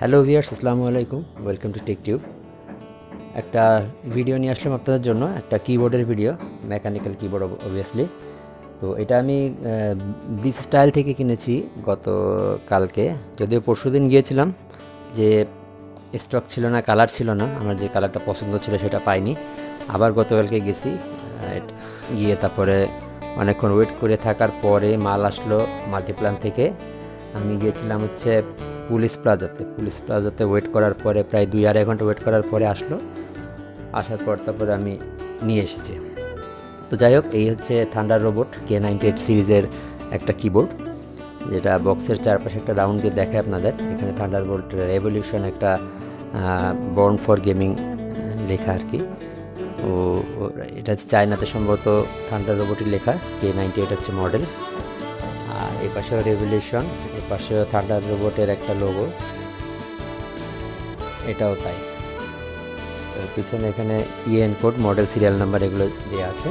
Hello viewers, আসসালামু আলাইকুম। Welcome to Tech Tube. একটা ভিডিও নিয়ে আসলাম আপনাদের জন্য, একটা কিবোর্ডের ভিডিও, মেকানিক্যাল কিবোর্ড অবভিয়াসলি। তো এটা আমি বি স্টাইল থেকে কিনেছি কালকে, যদিও পরশুদিন গিয়েছিলাম, যে স্টক ছিল না, কালার ছিল না, আমার যে কালারটা পছন্দ ছিল সেটা পাইনি। আবার গতকালকে গেছি, গিয়ে তারপরে অনেকক্ষণ ওয়েট করে থাকার পরে মাল আসলো মাল্টিপ্লান থেকে। আমি গিয়েছিলাম হচ্ছে পুলিশ প্লাজাতে ওয়েট করার পরে প্রায় 2-2.5 ঘন্টা ওয়েট করার পরে আসার পর তারপরে আমি নিয়ে এসেছি। তো যাই হোক, এই হচ্ছে থান্ডার রোবট K98 সিরিজের একটা কিবোর্ড, যেটা বক্সের চারপাশে একটা রাউন্ড দিয়ে দেখায় আপনাদের। এখানে থান্ডারবোল্ট রেভলিউশন, একটা বর্ন ফর গেমিং লেখা আর কি। তো এটা হচ্ছে চায়নাতে সম্ভবত থান্ডার রোবটই লেখা, K98 হচ্ছে মডেল। আর এই পাশেও রেভলিউশন, এই পাশেও থান্ডার রোবটের একটা লোগো, এটাও তাই। তো পিছনে এখানে EN code, model, serial number এগুলো দেওয়া আছে।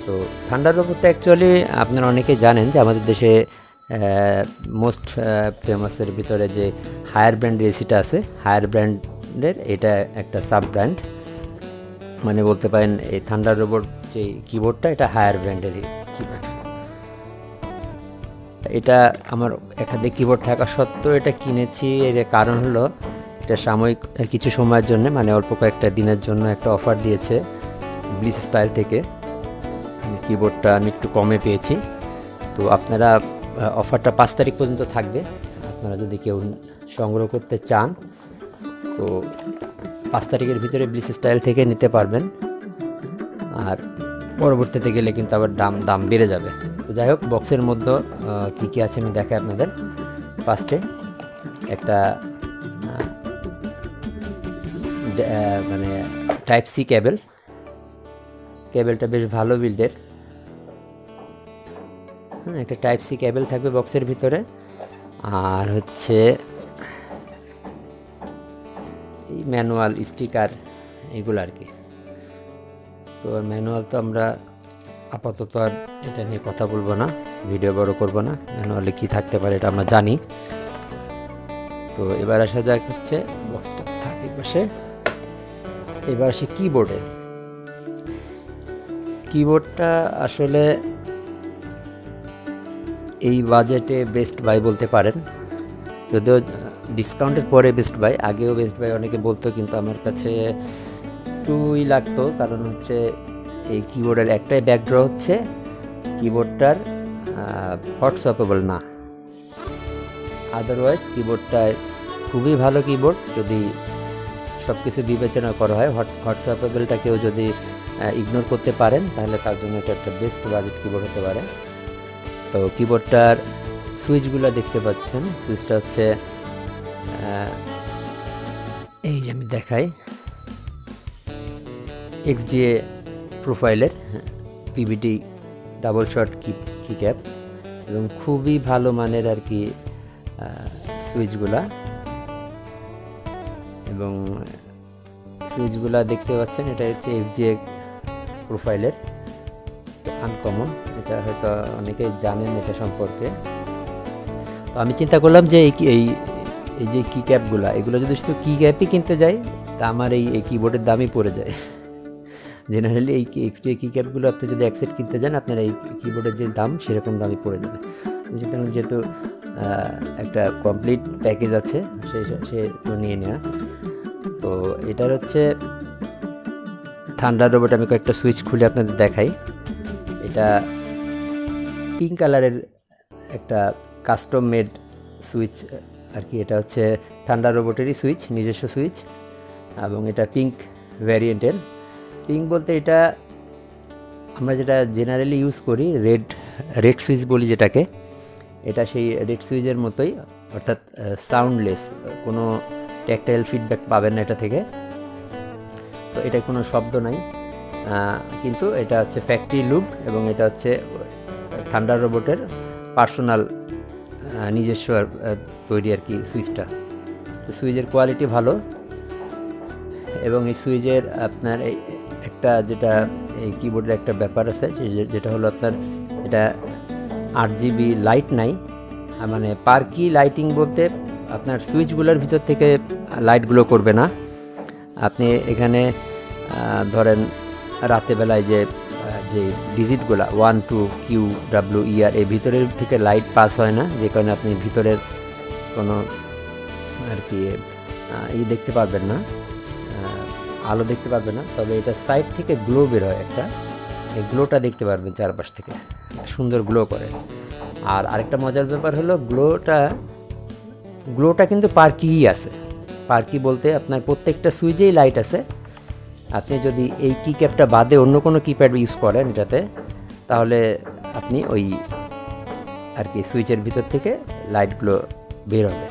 তো থান্ডার রোবটটা অ্যাকচুয়ালি আপনারা অনেকেই জানেন যে আমাদের দেশে মোস্ট ফেমাসের ভিতরে যে হায়ার ব্র্যান্ড এসিটা আছে, হায়ার ব্র্যান্ডের এটা একটা সাব ব্র্যান্ড, মানে বলতে পারেন এই থান্ডার রোবট যে কিবোর্ডটা, এটা হায়ার ব্র্যান্ডেরই কিবোর্ড। এটা আমার একাধিক কিবোর্ড থাকা সত্ত্বেও এটা কিনেছি, এর কারণ হলো এটা সাময়িক কিছু সময়ের জন্য, মানে অল্প কয়েকটা দিনের জন্য একটা অফার দিয়েছে ব্লিস স্টাইল থেকে। কিবোর্ডটা আমি একটু কমে পেয়েছি। তো আপনারা অফারটা 5 তারিখ পর্যন্ত থাকবে, আপনারা যদি কেউ সংগ্রহ করতে চান তো 5 তারিখের ভিতরে ব্লিস স্টাইল থেকে নিতে পারবেন। আর পরবর্তীতে গেলে কিন্তু আবার দাম বেড়ে যাবে। তো যাই হোক, বক্সের মধ্যে কী কী আছে আমি দেখাই আপনাদের। ফার্স্টে একটা মানে টাইপ সি কেবেলটা বেশ ভালো বিল্ডের। একটা টাইপ সি কেবল থাকবে বক্সের ভিতরে। আর হচ্ছে এই ম্যানুয়াল, স্টিকার, এগুলো আর কি। তো ম্যানুয়াল তো আমরা আপাতত আর এটা নিয়ে কথা বলবো না, ভিডিও বড় করব না। ম্যানুয়ালে কি থাকতে পারে এটা আমরা জানি। তো এবার আসা যাক হচ্ছে বক্সটা থাকে পাশে। এবার আসে কিবোর্ডটা আসলে এই বাজেটে বেস্ট বাই বলতে পারেন, যদিও ডিসকাউন্টের পরে বেস্ট বাই, আগেও বেস্ট বাই অনেকে বলতো, কিন্তু আমার কাছে একটুই লাগতো। কারণ হচ্ছে এই কিবোর্ডের একটাই ব্যাকড্র হচ্ছে কিবোর্ডটার হট সোয়াপেবল না। আদারওয়াইজ কিবোর্ডটা খুবই ভালো কিবোর্ড, যদি সব কিছু বিবেচনা করা হয়। হট সোয়াপেবলটাকেও যদি ইগনোর করতে পারেন তাহলে তার জন্য এটা একটা বেস্ট বাজেট কিবোর্ড হতে পারে। তো কিবোর্ডটার সুইচগুলো দেখতে পাচ্ছেন, সুইচটা হচ্ছে এই যে আমি দেখাই, XDA প্রোফাইলের পিভিটি ডাবল শট কি ক্যাপ, এবং খুবই ভালো মানের আর কি সুইচগুলা। এবং সুইচগুলা দেখতে পাচ্ছেন, এটা হচ্ছে XDA প্রোফাইলের, আনকমন। এটা হয়তো অনেকেই জানেন এটা সম্পর্কে। তো আমি চিন্তা করলাম যে এই যে কি ক্যাপগুলা, এগুলো যদি শুধু কি ক্যাপই কিনতে যাই তা আমার এই কিবোর্ডের দামই পড়ে যায়। জেনারেলি এই XDA কি ক্যাপগুলো আপনি যদি এক সেট কিনতে যান, আপনার এই কিবোর্ডের যে দাম সেরকম দামই পড়ে যাবে। যেহেতু একটা কমপ্লিট প্যাকেজ আছে, সে তো নিয়ে নেওয়া। তো এটার হচ্ছে থান্ডার রোবট। আমি কয়েকটা সুইচ খুলে আপনাদের দেখাই। এটা পিঙ্ক কালারের একটা কাস্টম মেড সুইচ আর কি। এটা হচ্ছে থান্ডার রোবটেরই সুইচ, নিজস্ব সুইচ, এবং এটা পিঙ্ক ভ্যারিয়েন্টের। পিঙ্ক বলতে এটা আমরা যেটা জেনারেলি ইউজ করি রেড সুইচ বলি যেটাকে, এটা সেই রেড সুইচের মতোই, অর্থাৎ সাউন্ডলেস, কোনো ট্যাকটাইল ফিডব্যাক পাবেন না এটা থেকে। তো এটা কোনো শব্দ নাই, কিন্তু এটা হচ্ছে ফ্যাক্টরি লুক, এবং এটা হচ্ছে থান্ডার রোবটের পার্সোনাল নিজস্ব তৈরি আর কি সুইচটা। তো সুইচের কোয়ালিটি ভালো, এবং এই সুইচের আপনার একটা যেটা এই কিবোর্ডের একটা ব্যাপার আছে, যেটা হলো আপনার এটা RGB লাইট নাই, মানে পার কি লাইটিং বলতে আপনার সুইচগুলোর ভিতর থেকে লাইটগুলো করবে না। আপনি এখানে ধরেন রাতে বেলায় যে ডিজিটগুলো 1 2 কিউ ডাব্লিউ ই আর এই ভিতরের থেকে লাইট পাস হয় না, যে কারণে আপনি ভিতরের কোনো আর কি দেখতে পারবেন না, আলো দেখতে পারবেন না। তবে এটা সাইড থেকে গ্লো বের হয় একটা, এই গ্লোটা দেখতে পারবেন চারপাশ থেকে, সুন্দর গ্লো করে। আর আরেকটা মজার ব্যাপার হলো গ্লোটা কিন্তু পার কি আছে। পার কি বলতে আপনার প্রত্যেকটা সুইচেই লাইট আছে। আপনি যদি এই কি ক্যাপটা বাদে অন্য কোনো কিপ্যাড ইউজ করেন এটাতে, তাহলে আপনি ওই আর কি সুইচের ভিতর থেকে লাইটগুলো বের হবে।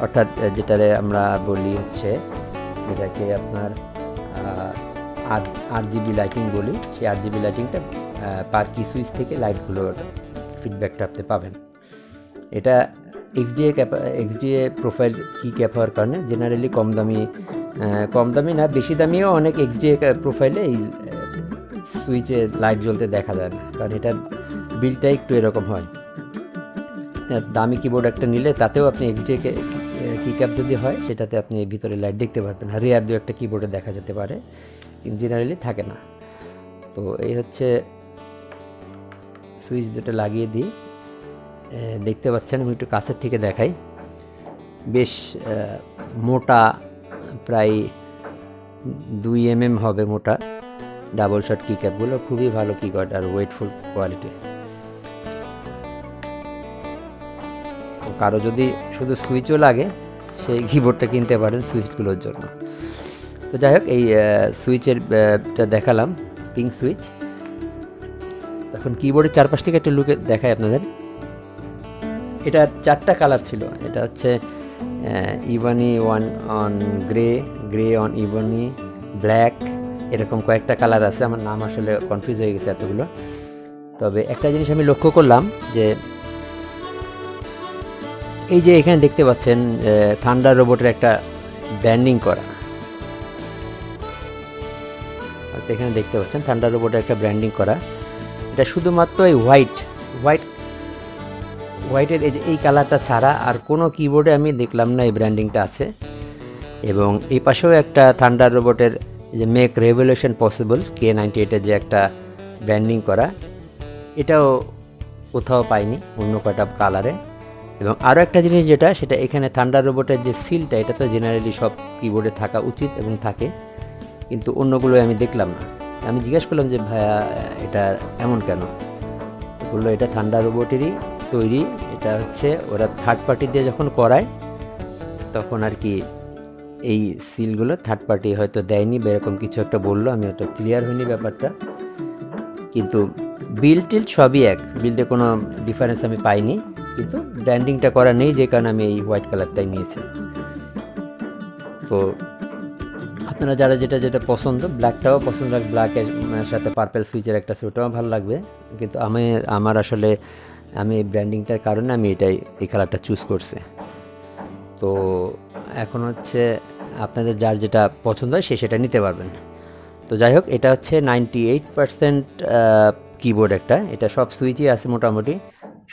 অর্থাৎ যেটারে আমরা বলি হচ্ছে এটাকে আপনার RGB লাইটিং বলি, সেই RGB লাইটিংটা পার কি সুইচ থেকে লাইটগুলোর ফিডব্যাকটা আপনি পাবেন। এটা XDA প্রোফাইল কি ক্যাপ হওয়ার কারণে জেনারেলি কম দামি না, বেশি দামিও অনেক XDA প্রোফাইলে এই সুইচে লাইট জ্বলতে দেখা যায় না, কারণ এটার বিলটা একটু এরকম হয়। দামি কিবোর্ড একটা নিলে তাতেও আপনি XDA কি ক্যাপ যদি হয় সেটাতে আপনি ভিতরে লাইট দেখতে পারবেন। রেয়ার দু একটা কিবোর্ডে দেখা যেতে পারে, কিন্তু জেনারেলি থাকে না। তো এই হচ্ছে সুইচ দুটো লাগিয়ে দিই, দেখতে পাচ্ছেন। আমি একটু কাছের থেকে দেখাই, বেশ মোটা, প্রায় 2 mm হবে মোটা ডাবল শট কি ক্যাপগুলো, খুবই ভালো কিবোর্ড আর ওয়েটফুল কোয়ালিটি। কারো যদি শুধু সুইচও লাগে সেই কিবোর্ডটা কিনতে পারেন সুইচগুলোর জন্য। তো যাই হোক, এই সুইচেরটা দেখালাম, পিঙ্ক সুইচ। এখন কিবোর্ডের চারপাশ থেকে একটা লুকে দেখাই আপনাদের। এটা 4টা কালার ছিল। এটা হচ্ছে ebony one on grey on ebony, black, এরকম কয়েকটা কালার আছে। আমার নাম আসলে কনফিউজ হয়ে গেছে এতগুলো। তবে একটা জিনিস আমি লক্ষ্য করলাম যে এই যে এখানে দেখতে পাচ্ছেন থান্ডার রোবটের একটা ব্র্যান্ডিং করা, এখানে দেখতে পাচ্ছেন থান্ডার রোবটের একটা ব্র্যান্ডিং করা। এটা শুধুমাত্র এই হোয়াইটের এই কালারটা ছাড়া আর কোনো কিবোর্ডে আমি দেখলাম না এই ব্র্যান্ডিংটা আছে। এবং এই পাশেও একটা থান্ডার রোবটের যে মেক রেভলিউশন পসিবল K98-এর যে একটা ব্র্যান্ডিং করা, এটাও কোথাও পাইনি অন্য কয়টা কালারে। এবং আরও একটা জিনিস যেটা, সেটা এখানে থান্ডার রোবটের যে সিলটা, এটা তো জেনারেলি সব কিবোর্ডে থাকা উচিত এবং থাকে, কিন্তু অন্যগুলো আমি দেখলাম না। আমি জিজ্ঞেস করলাম যে ভাইয়া এটা এমন কেন? বললো এটা থান্ডার রোবটেরই তৈরি, এটা হচ্ছে ওরা থার্ড পার্টি দিয়ে যখন করায় তখন আর কি এই সিলগুলো থার্ড পার্টি হয়তো দেয়নি বা এরকম কিছু একটা বললো। আমি ওটা ক্লিয়ার হয়নি ব্যাপারটা, কিন্তু বিল্ড সবই এক, বিল্ডে কোনো ডিফারেন্স আমি পাইনি, কিন্তু ব্র্যান্ডিংটা করা নেই, যে কারণে আমি এই হোয়াইট কালারটাই নিয়েছি। তো আপনারা যারা যেটা পছন্দ, ব্ল্যাকটাও পছন্দ, ব্ল্যাকের সাথে পার্পেল সুইচের একটা ওটাও ভালো লাগবে, কিন্তু আমার আসলে আমি ব্র্যান্ডিংটার কারণে আমি এই কালারটা চুজ করছি। তো এখন হচ্ছে আপনাদের যার যেটা পছন্দ হয় সেটা নিতে পারবেন। তো যাই হোক, এটা হচ্ছে 98% কিবোর্ড একটা, এটা সব সুইচই আছে মোটামুটি।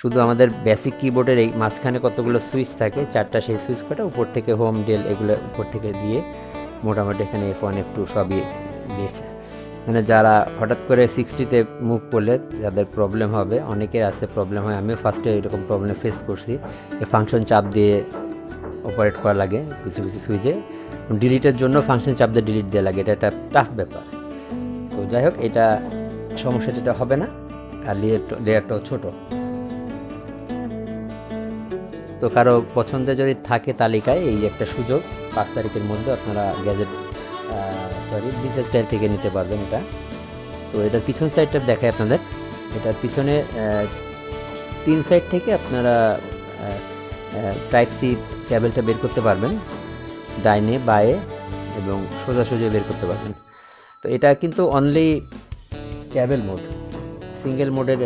শুধু আমাদের বেসিক কিবোর্ডের এই মাঝখানে কতগুলো সুইচ থাকে, 4টা, সেই সুইচ কটা উপর থেকে হোম ডেল এগুলো উপর থেকে দিয়ে মোটামুটি এখানে F1 F2 সবই দিয়েছে। মানে যারা হঠাৎ করে 60-তে মুভ করলে যাদের প্রবলেম হবে, অনেকের আছে প্রবলেম হয়, আমিও ফার্স্টে এরকম প্রবলেম ফেস করছি, ফাংশন চাপ দিয়ে অপারেট করা লাগে কিছু সুইচে, ডিলিটের জন্য ফাংশন চাপ দিয়ে ডিলিট দেওয়া লাগে, এটা একটা টাফ ব্যাপার। তো যাই হোক, এটা সমস্যাটা হবে না, আর লেয়ারটাও ছোটো। তো কারো পছন্দের যদি থাকে তালিকায়, এই একটা সুযোগ, 5 তারিখের মধ্যে আপনারা BC স্টাইল থেকে নিতে পারবেন এটা। তো এটার পিছন সাইডটা দেখায় আপনাদের। এটার পিছনে 3 সাইড থেকে আপনারা টাইপ সি কেবলটা বের করতে পারবেন, ডাইনে বায়ে এবং সোজাসুজি বের করতে পারবেন। তো এটা কিন্তু অনলি ক্যাবেল মোড, সিঙ্গেল মোডের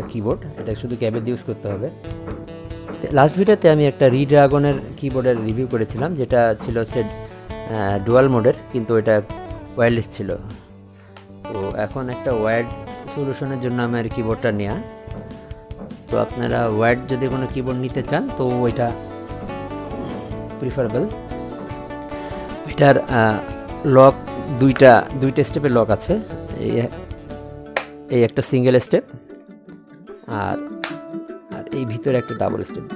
কিবোর্ড, এটা শুধু ক্যাবেল ইউজ করতে হবে। লাস্ট ভিডিওতে আমি একটা রিড্রাগনের কিবোর্ডের রিভিউ করেছিলাম, যেটা ছিল হচ্ছে ডুয়াল মোডের, কিন্তু এটা ওয়্যারলেস ছিল। তো এখন একটা ওয়্যার্ড সলিউশনের জন্য আমার কিবোর্ডটা নেওয়া। তো আপনারা ওয়্যার্ড যদি কোনো কিবোর্ড নিতে চান, তো ওইটা প্রিফারেবল। এটার লক দুইটা স্টেপের লক আছে, এই একটা সিঙ্গেল স্টেপ আর এই ভিতরে একটা ডাবল স্টেপ।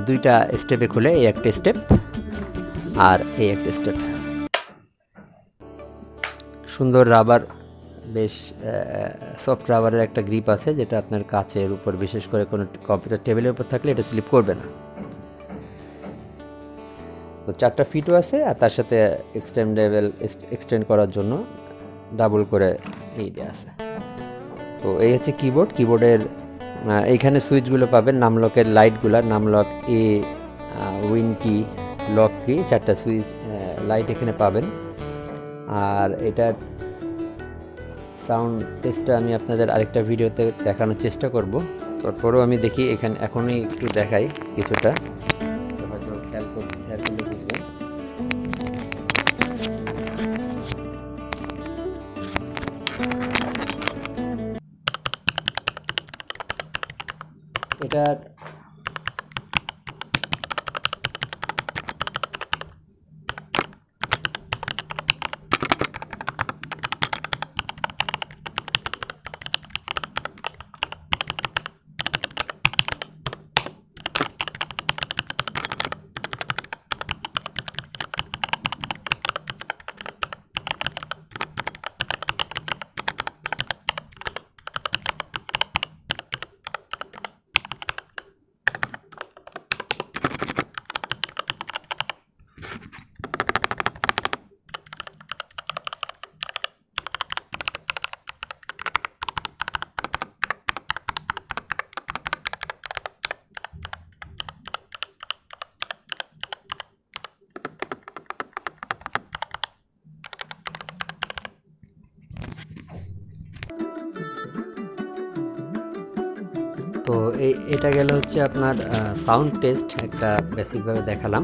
দুইটা স্টেপে খুলে এই একটা স্টেপ আর এই একটা স্টেপ। সুন্দর রাবার, বেশ সফট রাবারের একটা গ্রিপ আছে, যেটা আপনার কাচের উপর, বিশেষ করে কোনো কম্পিউটার টেবিলের উপর থাকলে এটা স্লিপ করবে না। তো 4টা ফিটও আছে, আর তার সাথে এক্সটেন্ড করার জন্য ডাবল করে এই দেওয়া আছে। তো এই হচ্ছে কিবোর্ডের এইখানে সুইচগুলো পাবেন, নামলকের লাইটগুলো, নামলক এ, উইন কি, লক কি, 4টা সুইচ লাইট এখানে পাবেন। আর এটার সাউন্ড টেস্টটা আমি আপনাদের আরেকটা ভিডিওতে দেখানোর চেষ্টা করব। তারপরেও আমি দেখি এখানে এখনই একটু দেখাই কিছুটা, হয়তো খেয়াল করলে বুঝবেন। এটার তো এটা গেল হচ্ছে আপনার সাউন্ড টেস্ট, একটা বেসিকভাবে দেখালাম।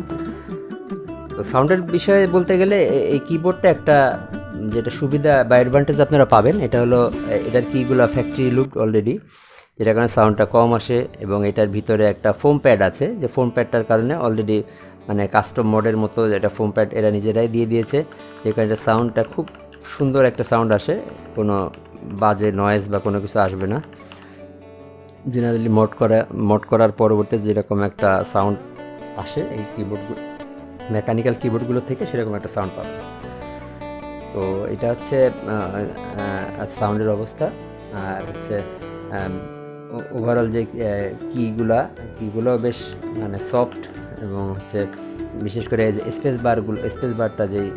তো সাউন্ডের বিষয়ে বলতে গেলে এই কিবোর্ডটা একটা যেটা সুবিধা বা অ্যাডভান্টেজ আপনারা পাবেন, এটা হলো এটার কিগুলো ফ্যাক্টরি লুক অলরেডি, যেটার কারণে সাউন্ডটা কম আসে। এবং এটার ভিতরে একটা ফোম প্যাড আছে, যে ফোম প্যাডটার কারণে অলরেডি মানে কাস্টম মোডের মতো এটা ফোম প্যাড এরা নিজেরাই দিয়ে দিয়েছে, যে কারণে সাউন্ডটা খুব সুন্দর একটা সাউন্ড আসে, কোনো বাজে নয়েজ বা কোনো কিছু আসবে না। জেনারেলি মোড করার পরবর্তী যেরকম একটা সাউন্ড আসে এই কিবোর্ডগুলো, মেকানিক্যাল কিবোর্ডগুলো থেকে সেরকম একটা সাউন্ড পাবে। তো এটা হচ্ছে সাউন্ডের অবস্থা। আর হচ্ছে ওভারঅল যে কিগুলো বেশ মানে সফট, এবং হচ্ছে বিশেষ করে যে স্পেস বারটা যেই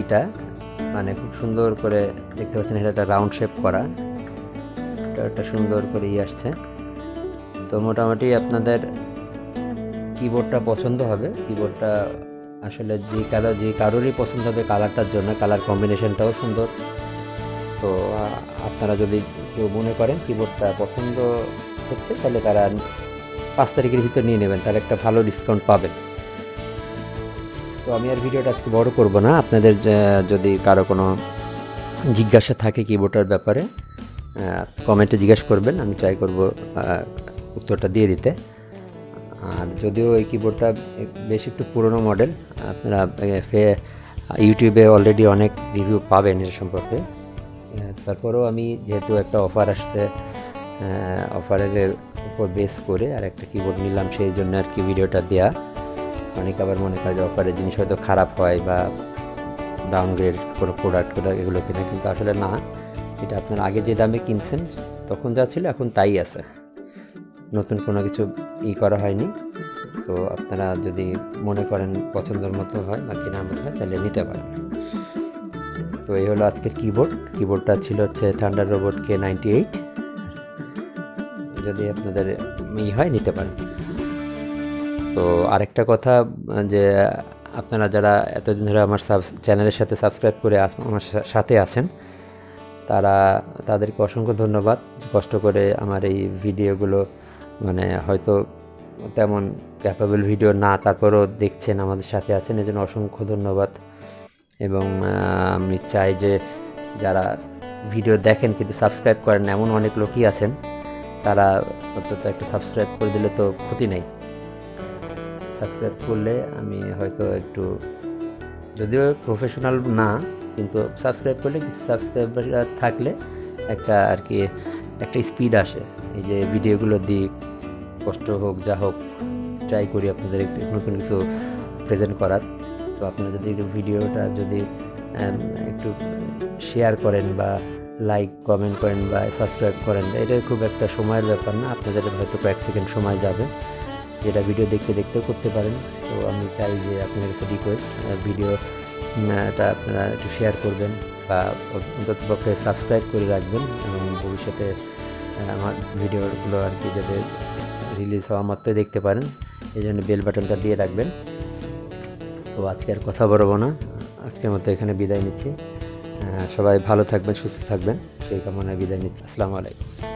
এটা মানে খুব সুন্দর করে দেখতে পাচ্ছেন, এটা একটা রাউন্ড শেপ করা, একটা সুন্দর করে আসছে। তো মোটামুটি আপনাদের কিবোর্ডটা পছন্দ হবে। কিবোর্ডটা আসলে যে কারোরই পছন্দ হবে কালারটার জন্য, কালার কম্বিনেশনটাও সুন্দর। তো আপনারা যদি কেউ মনে করেন কিবোর্ডটা পছন্দ হচ্ছে, তাহলে তারা 5 তারিখের ভিতর নিয়ে নেবেন, তাহলে একটা ভালো ডিসকাউন্ট পাবেন। তো আমি আর ভিডিওটা আজকে বড় করব না। আপনাদের যদি কারো কোনো জিজ্ঞাসা থাকে কিবোর্ডের ব্যাপারে, কমেন্টে জিজ্ঞেস করবেন, আমি ট্রাই করব উত্তরটা দিয়ে দিতে। আর যদিও এই কিবোর্ডটা বেশ একটু পুরনো মডেল, আপনারা ইউটিউবে অলরেডি অনেক রিভিউ পাবেন এর সম্পর্কে। তারপরেও আমি যেহেতু একটা অফার আসছে, অফারের উপর বেস করে আর একটা কিবোর্ড নিলাম, সেই জন্য আর কি ভিডিওটা দেওয়া। অনেকে আবার মনে করে যে অফারের জিনিস হয়তো খারাপ হয় বা ডাউনগ্রেড কোনো প্রোডাক্ট এগুলো কিনা, কিন্তু আসলে না। এটা আপনার আগে যে দামে কিনছেন তখন যা ছিল এখন তাই আছে, নতুন কোনো কিছু করা হয়নি। তো আপনারা যদি মনে করেন পছন্দের মতো হয় বা কেনার মতো হয়, তাহলে নিতে পারেন। তো এই হলো আজকের কিবোর্ডটা ছিল হচ্ছে থান্ডার রোবট K98। যদি আপনাদের হয় নিতে পারেন। তো আরেকটা কথা, যে আপনারা যারা এতদিন ধরে আমার চ্যানেলের সাথে সাবস্ক্রাইব করে আমার সাথে আছেন, তাদেরকে অসংখ্য ধন্যবাদ। কষ্ট করে আমার এই ভিডিওগুলো, মানে হয়তো তেমন ক্যাপেবল ভিডিও না, তারপরও দেখছেন, আমাদের সাথে আছেন, এজন্য অসংখ্য ধন্যবাদ। এবং আমি চাই যে যারা ভিডিও দেখেন কিন্তু সাবস্ক্রাইব করেন না, এমন অনেক লোকই আছেন। তারা অন্তত একটা সাবস্ক্রাইব করে দিলে তো ক্ষতি নেই। সাবস্ক্রাইব করলে আমি হয়তো একটু, যদিও প্রফেশনাল না, কিন্তু সাবস্ক্রাইব করলে কিছু সাবস্ক্রাইবার থাকলে একটা আর কি একটা স্পিড আসে। এই যে ভিডিওগুলো দিই, কষ্ট হোক যা হোক ট্রাই করি আপনাদের একটু নতুন কিছু প্রেজেন্ট করার। তো আপনারা যদি ভিডিওটা যদি একটু শেয়ার করেন বা লাইক কমেন্ট করেন বা সাবস্ক্রাইব করেন, এটা খুব একটা সময়ের ব্যাপার না, আপনাদের হয়তো কয়েক সেকেন্ড সময় যাবে, যেটা ভিডিও দেখতে দেখতেও করতে পারেন। তো আমি চাই যে আপনাদের কাছে রিকোয়েস্ট, ভিডিওটা আপনারা একটু শেয়ার করবেন বা অন্ততপক্ষে সাবস্ক্রাইব করে রাখবেন, এবং ভবিষ্যতে আমার ভিডিওগুলো আর কি যাতে রিলিজ হওয়া মাত্রই দেখতে পারেন, এই জন্য বেল বাটনটা দিয়ে রাখবেন। তো আজকে আর কথা বলবো না, আজকের মতো এখানে বিদায় নিচ্ছি। সবাই ভালো থাকবেন, সুস্থ থাকবেন, সেই কামনায় বিদায় নিচ্ছি। আসসালামু আলাইকুম।